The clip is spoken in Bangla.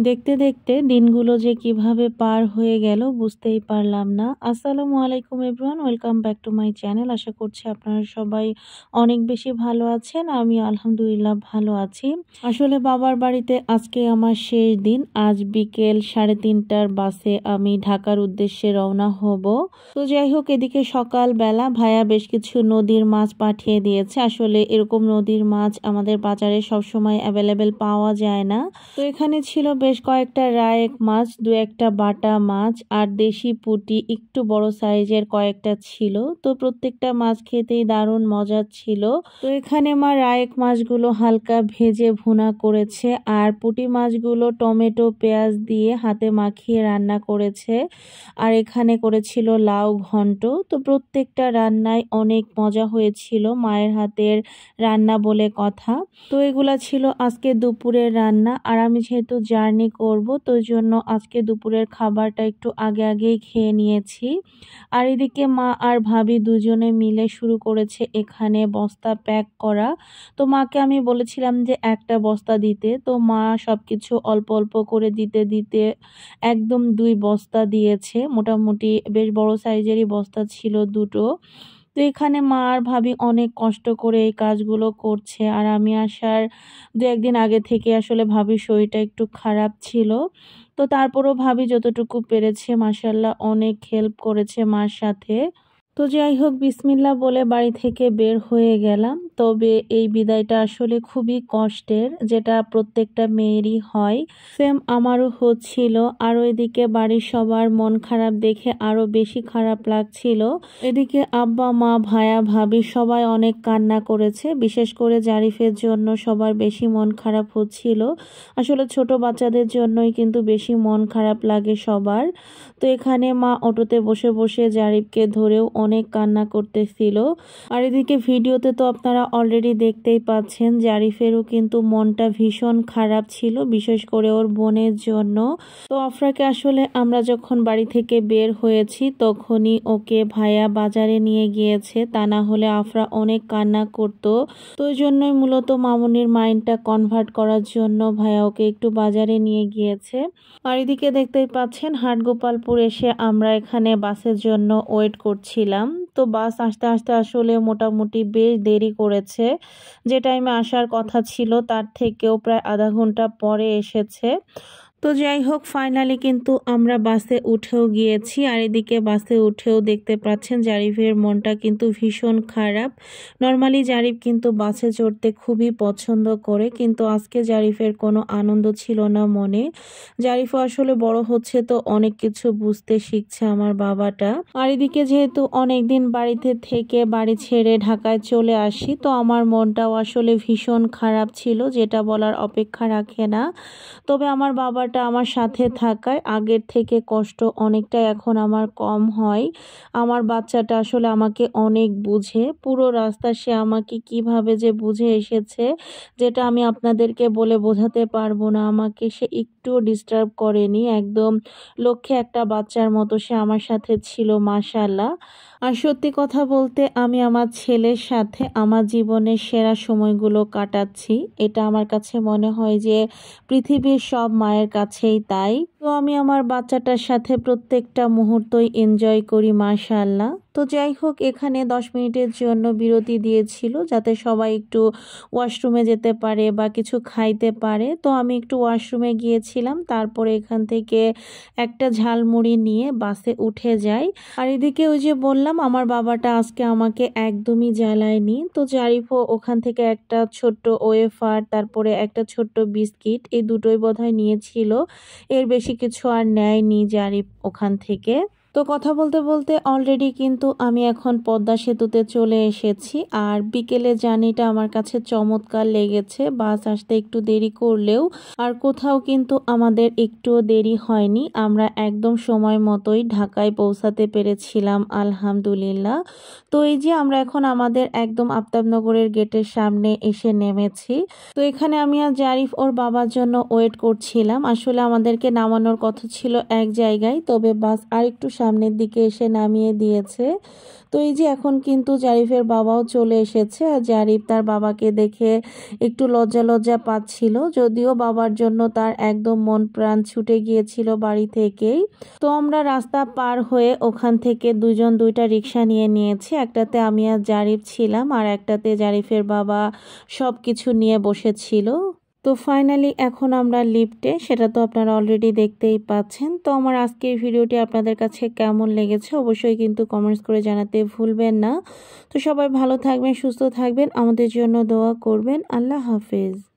দেখতে দেখতে দিনগুলো যে কিভাবে পার হয়ে গেল বুঝতেই পারলাম না। আসসালামু আলাইকুম everyone, welcome back to my channel. আশা করছি আপনারা সবাই অনেক বেশি ভালো আছেন। আমি আলহামদুলিল্লাহ ভালো আছি। আসলে বাবার বাড়িতে আজকে আমার শেষ দিন। আজ বিকেল 3:30টার বাসে আমি ঢাকার উদ্দেশ্যে রওনা হব। তো যাই হোক, এদিকে সকালবেলা ভাইয়া বেশ কিছু নদীর মাছ পাঠিয়ে দিয়েছে। আসলে এরকম নদীর মাছ আমাদের বাজারে সবসময় অ্যাভেলেবেল পাওয়া যায় না। তো এখানে ছিল বেশ কয়েকটা রায়েক মাছ, দু একটা বাটা মাছ আর দেশি পুঁটি একটু বড় সাইজের কয়েকটা ছিল। তো প্রত্যেকটা মাছ খেতেই দারুণ মজার ছিল। তো এখানে মা রায়েক মাছগুলো হালকা ভেজে ভুনা করেছে আর পুঁটি মাছগুলো টমেটো পেঁয়াজ দিয়ে হাতে মাখিয়ে রান্না করেছে। আর এখানে করেছিল লাউ ঘন্ট। তো প্রত্যেকটা রান্নায় অনেক মজা হয়েছিল, মায়ের হাতের রান্না বলে কথা। তো এগুলা ছিল আজকে দুপুরের রান্না। আর আমি যেহেতু জার্নি করব, তো এই জন্য আজকে দুপুরের খাবারটা একটু আগেই খেয়ে নিয়েছি। আর এদিকে মা আর ভাবি দুজনে মিলে শুরু করেছে এখানে বস্তা প্যাক করা। তো মাকে আমি বলেছিলাম যে একটা বস্তা দিতে, তো মা সবকিছু অল্প অল্প করে দিতে দিতে একদম 2 বস্তা দিয়েছে। মোটামুটি বেশ বড় সাইজেরই বস্তা ছিল দুটো। তো এখানে মা আর ভাবি অনেক কষ্ট করে এই কাজগুলো করছে। আর আমি আসার 2-1 দিন আগে থেকে আসলে ভাবির শরীরটা একটু খারাপ ছিল। তো তারপরও ভাবি যতটুকু পেরেছে মাশাআল্লাহ অনেক হেল্প করেছে মার সাথে। তো যাই হোক, বিসমিল্লাহ বলে বাড়ি থেকে বের হয়ে গেলাম। তবে এই বিদায়টা আসলে খুবই কষ্টের, যেটা প্রত্যেকটা মেয়েরই হয়। সেম আমারও হচ্ছিল। আর এদিকে বাড়ির সবার মন খারাপ দেখে আরো বেশি খারাপ লাগছিল। এদিকে আব্বা মা ভাইয়া ভাবি সবাই অনেক কান্না করেছে। বিশেষ করে জারিফের জন্য সবার বেশি মন খারাপ হচ্ছিল। আসলে ছোট বাচ্চাদের জন্যই কিন্তু বেশি মন খারাপ লাগে সবার। তো এখানে মা অটোতে বসে বসে জারিফকে ধরেও অনেক কান্না করতেছিল। আর এদিকে ভিডিওতে তো আপনারা অলরেডি দেখতেই পাচ্ছেন জারিফেরও কিন্তু মনটা ভীষণ খারাপ ছিল, বিশেষ করে ওর বোনের জন্য। তো আফরাকে আসলে আমরা যখন বাড়ি থেকে বের হয়েছি তখনই ওকে ভাইয়া বাজারে নিয়ে গিয়েছে, তা না হলে আফরা অনেক কান্না করত। তো ওই জন্যই মূলত মামুনির মাইন্ডটা কনভার্ট করার জন্য ভাইয়া ওকে একটু বাজারে নিয়ে গিয়েছে। আর এদিকে দেখতেই পাচ্ছেন হাটগোপালপুর এসে আমরা এখানে বাসের জন্য ওয়েট করছিলাম। তো বাস আসতে আসতে আসলে মোটামুটি বেশ দেরি করেছে। যে টাইমে আসার কথা ছিল তার থেকেও প্রায় আধা ঘন্টা পরে এসেছে। তো যাই হোক, ফাইনালি কিন্তু আমরা বাসে উঠেও গিয়েছি। আর এদিকে বাসে উঠেও দেখতে পাচ্ছেন জারিফের মনটা কিন্তু ভীষণ খারাপ। নর্মালি জারিফ কিন্তু বাসে চড়তে খুবই পছন্দ করে, কিন্তু আজকে জারিফের কোনো আনন্দ ছিল না মনে। জারিফও আসলে বড় হচ্ছে, তো অনেক কিছু বুঝতে শিখছে আমার বাবাটা। আর এদিকে যেহেতু অনেকদিন বাড়িতে থেকে বাড়ি ছেড়ে ঢাকায় চলে আসি, তো আমার মনটাও আসলে ভীষণ খারাপ ছিল, যেটা বলার অপেক্ষা রাখে না। তবে আমার বাবাটা আমার সাথে থাকায় আগের থেকে কষ্ট অনেকটাই এখন আমার কম হয়। আমার বাচ্চাটা আসলে আমাকে অনেক বুঝে। পুরো রাস্তা সে আমাকে কিভাবে যে বুঝে এসেছে, যেটা আমি আপনাদেরকে বলে বোঝাতে পারবো না। আমাকে সে একটুও ডিস্টার্ব করেনি, একদম লক্ষ্যে একটা বাচ্চার মতো সে আমার সাথে ছিল মাশাআল্লাহ। আর সত্যি কথা বলতে আমি আমার ছেলের সাথে আমার জীবনের সেরা সময়গুলো কাটাচ্ছি। এটা আমার কাছে মনে হয় যে পৃথিবীর সব মায়ের কাছেই তাই। তো আমি আমার বাচ্চাটার সাথে প্রত্যেকটা মুহূর্তই এনজয় করি মাশাআল্লাহ। তো যাই হোক, এখানে 10 মিনিটের জন্য বিরতি দিয়েছিল যাতে সবাই একটু ওয়াশরুমে যেতে পারে বা কিছু খাইতে পারে। তো আমি একটু ওয়াশরুমে গিয়েছিলাম, তারপরে এখান থেকে একটা ঝালমুড়ি নিয়ে বাসে উঠে যাই। আর এদিকে ওই যে বললাম আমার বাবাটা আজকে আমাকে একদমই জ্বালায়নি। তো জারিফও ওখান থেকে একটা ছোট্ট ওয়েফার, তারপরে একটা ছোট্ট বিস্কিট, এই দুটোই বোধহয় নিয়েছিল। এর বেশি কিছু আর নেয়নি জারিফ ওখান থেকে। তো কথা বলতে বলতে অলরেডি কিন্তু আমি এখন পদ্মা সেতুতে চলে এসেছি। আর বিকেলে জার্নিটা আমার কাছে চমৎকার লেগেছে, বাস আসতে একটু দেরি করলেও। আর কোথাও কিন্তু আমাদের একটুও দেরি হয়নি, আমরা একদম সময় মতোই ঢাকায় পৌঁছাতে পেরেছিলাম আলহামদুলিল্লাহ। তো এই যে আমরা এখন আমাদের একদম আফতাবনগরের গেটের সামনে এসে নেমেছি। তো এখানে আমি আর জারিফ ওর বাবার জন্য ওয়েট করছিলাম। আসলে আমাদেরকে নামানোর কথা ছিল এক জায়গায়, তবে বাস আর একটু সামনের দিকে এসে নামিয়ে দিয়েছে। তো এই যে এখন কিন্তু জারিফের বাবাও চলে এসেছে, আর জারিফ তার বাবাকে দেখে একটু লজ্জা লজ্জা পাচ্ছিল, যদিও বাবার জন্য তার একদম মন প্রাণ ছুটে গিয়েছিল বাড়ি থেকেই। তো আমরা রাস্তা পার হয়ে ওখান থেকে দুজন দুইটা রিক্সা নিয়ে নিয়েছি, একটাতে আমি আর জারিফ ছিলাম আর একটাতে জারিফের বাবা সব কিছু নিয়ে বসেছিল। তো ফাইনালি এখন আমরা লিফটে, সেটা তো আপনারা অলরেডি দেখতেই পাচ্ছেন। তো আমার আজকের ভিডিওটি আপনাদের কাছে কেমন লেগেছে অবশ্যই কিন্তু কমেন্টস করে জানাতে ভুলবেন না। তো সবাই ভালো থাকবেন, সুস্থ থাকবেন, আমাদের জন্য দোয়া করবেন। আল্লাহ হাফেজ।